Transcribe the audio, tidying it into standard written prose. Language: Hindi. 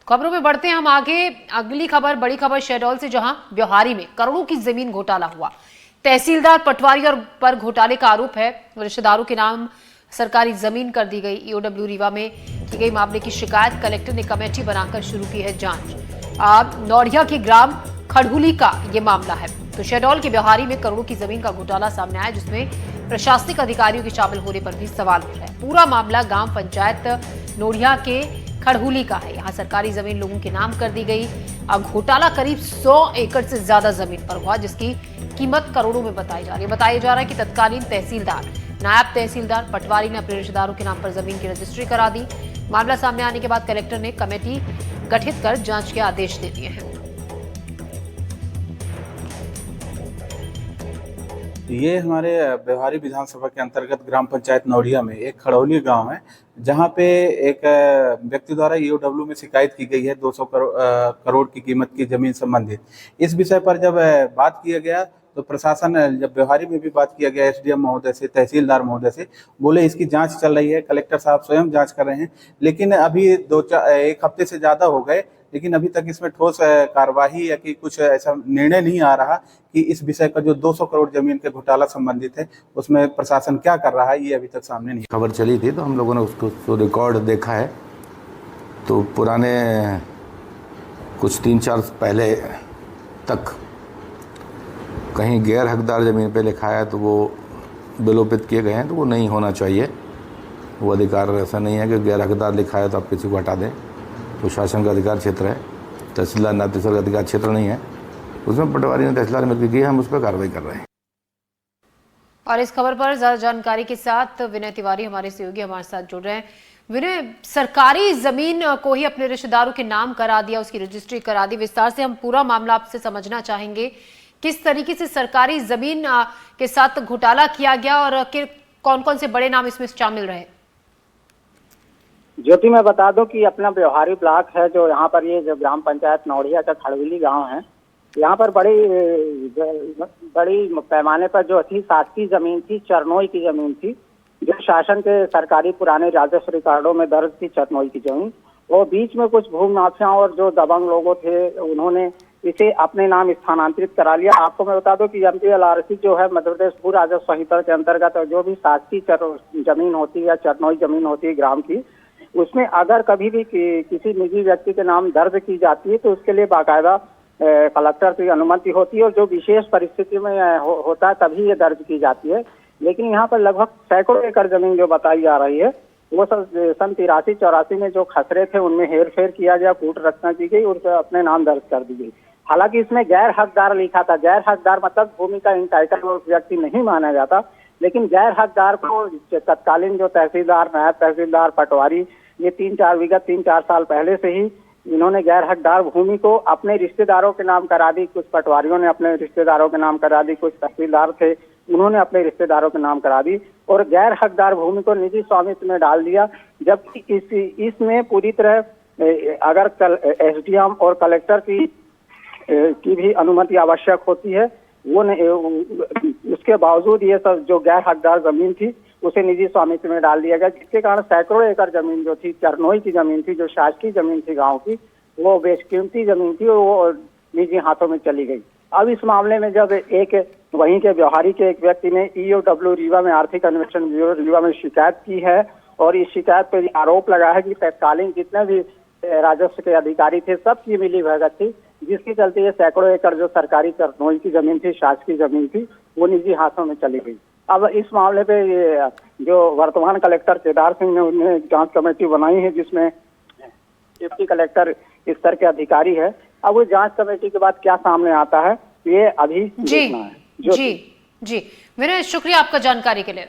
खबरों में बढ़ते हैं हम आगे। अगली खबर, बड़ी खबर शहडोल से, जहां ब्योहारी में करोड़ों की जमीन घोटाला हुआ। तहसीलदार पटवारी और पर घोटाले का आरोप है। रिश्तेदारों के नाम सरकारी जमीन कर दी गई। ईओडब्ल्यू रीवा में की गई मामले की शिकायत। कलेक्टर ने कमेटी बनाकर शुरू की है जांच। नौड़िया के ग्राम खड़हुली का यह मामला है। तो शहडोल के ब्योहारी में करोड़ों की जमीन का घोटाला सामने आया, जिसमें प्रशासनिक अधिकारियों के शामिल होने पर भी सवाल उठ रहे हैं। पूरा मामला गांव पंचायत नौड़िया के खड़हुली का है। यहाँ सरकारी जमीन लोगों के नाम कर दी गई। घोटाला करीब 100 एकड़ से ज्यादा जमीन पर हुआ, जिसकी कीमत करोड़ों में बताई जा रही है। बताया जा रहा है कि तत्कालीन तहसीलदार, नायब तहसीलदार, पटवारी ने अपने रिश्तेदारों के नाम पर जमीन की रजिस्ट्री करा दी। मामला सामने आने के बाद कलेक्टर ने कमेटी गठित कर जांच के आदेश दे दिए हैं। ये हमारे ब्योहारी विधानसभा के अंतर्गत ग्राम पंचायत नौड़िया में एक खड़ौली गांव है, जहां पे एक व्यक्ति द्वारा ईओडब्ल्यू में शिकायत की गई है 200 करोड़ की कीमत की जमीन संबंधित। इस विषय पर जब बात किया गया तो प्रशासन, जब ब्योहारी में भी बात किया गया एसडीएम महोदय से, तहसीलदार महोदय से, बोले इसकी जांच चल रही है, कलेक्टर साहब स्वयं जांच कर रहे हैं। लेकिन अभी एक हफ्ते से ज़्यादा हो गए, लेकिन अभी तक इसमें ठोस कार्रवाई या कि कुछ ऐसा निर्णय नहीं आ रहा कि इस विषय का जो 200 करोड़ जमीन के घोटाला संबंधित है उसमें प्रशासन क्या कर रहा है, ये अभी तक सामने नहीं। खबर चली थी तो हम लोगों ने उसको रिकॉर्ड देखा है। तो पुराने कुछ 3-4 पहले तक कहीं गैर हकदार ज़मीन पे लिखा है तो वो विलोपित किए गए हैं, तो वो नहीं होना चाहिए। वो अधिकार ऐसा नहीं है कि गैर हकदार लिखा है तो आप किसी को हटा दें। तो शासन का अधिकार क्षेत्र है, तहसीलदार नायब तहसीलदार का अधिकार क्षेत्र नहीं है। उसमें पटवारी ने तहसीलदार मिलकर की है, हम उस पर कार्रवाई कर रहे हैं। और इस खबर पर ज्यादा जानकारी के साथ विनय तिवारी हमारे सहयोगी हमारे साथ जुड़ रहे हैं। विनय, सरकारी जमीन को ही अपने रिश्तेदारों के नाम करा दिया, उसकी रजिस्ट्री करा दी। विस्तार से हम पूरा मामला आपसे समझना चाहेंगे। किस तरीके से सरकारी जमीन के साथ घोटाला किया गया और कौन कौन से बड़े नाम इसमें शामिल रहे? ज्योति, मैं बता दूं कि अपना ब्योहारी ब्लॉक है, जो यहाँ पर ये जो ग्राम पंचायत नौड़िया का खड़हुली गांव है, यहाँ पर बड़ी पैमाने पर जो थी शासकीय जमीन थी, चरनोई की जमीन थी, जो शासन के सरकारी पुराने राजस्व रिकॉर्डों में दर्ज थी चरनोई की जमीन। वो बीच में कुछ भूमि माफियाओं और जो दबंग लोगों थे, उन्होंने इसे अपने नाम स्थानांतरित करा लिया। आपको मैं बता दूं कि एमपीएलआरसी जो है, मध्य प्रदेश भू राजस्व संहिता के अंतर्गत जो भी शासकीय जमीन होती है या चरनोई जमीन होती है ग्राम की, उसमें अगर कभी भी किसी निजी व्यक्ति के नाम दर्ज की जाती है तो उसके लिए बाकायदा कलेक्टर की अनुमति होती है, और जो विशेष परिस्थिति में होता है तभी ये दर्ज की जाती है। लेकिन यहाँ पर लगभग सैकड़ों एकड़ जमीन जो बताई जा रही है, वो सब सन 83-84 में जो खसरे थे उनमें हेर फेर किया गया, कूट रचना की गई और अपने नाम दर्ज कर दी गई। हालांकि इसमें गैर हकदार लिखा था। गैर हकदार मतलब भूमि का इंटाइटल व्यक्ति नहीं माना जाता, लेकिन गैर हकदार को तत्कालीन जो तहसीलदार, नायब तहसीलदार, पटवारी, ये 3-4 साल पहले से ही इन्होंने गैर हकदार भूमि को अपने रिश्तेदारों के नाम करा दी। कुछ पटवारियों ने अपने रिश्तेदारों के नाम करा दी, कुछ तहसीलदार थे उन्होंने अपने रिश्तेदारों के नाम करा दी और गैर हकदार भूमि को निजी स्वामित्व में डाल दिया। जबकि इसमें पूरी तरह अगर एसडीएम और कलेक्टर की भी अनुमति आवश्यक होती है, वो उसके बावजूद ये सब जो गैर हकदार जमीन थी उसे निजी स्वामित्व में डाल दिया गया, जिसके कारण सैकड़ों एकड़ जमीन जो थी, चरनोई की जमीन थी, जो शासकीय जमीन थी गांव की, वो बेशकीमती जमीन थी, वो निजी हाथों में चली गई। अब इस मामले में जब वहीं के ब्योहारी के एक व्यक्ति ने ईओडब्ल्यू रीवा में, आर्थिक अन्वेषण ब्यूरो रीवा में शिकायत की है और इस शिकायत पर आरोप लगा है कि तत्कालीन जितने भी राजस्व के अधिकारी थे सबकी मिली भगत थी, जिसके चलते ये सैकड़ों एकड़ जो सरकारी चरनोई की जमीन थी, शासकीय जमीन थी, वो निजी हाथों में चली गई। अब इस मामले पे ये जो वर्तमान कलेक्टर केदार सिंह ने उन्हें जांच कमेटी बनाई है, जिसमें डिप्टी कलेक्टर स्तर के अधिकारी है। अब वो जांच कमेटी के बाद क्या सामने आता है ये अभी देखना है। जी विनय, शुक्रिया आपका जानकारी के लिए।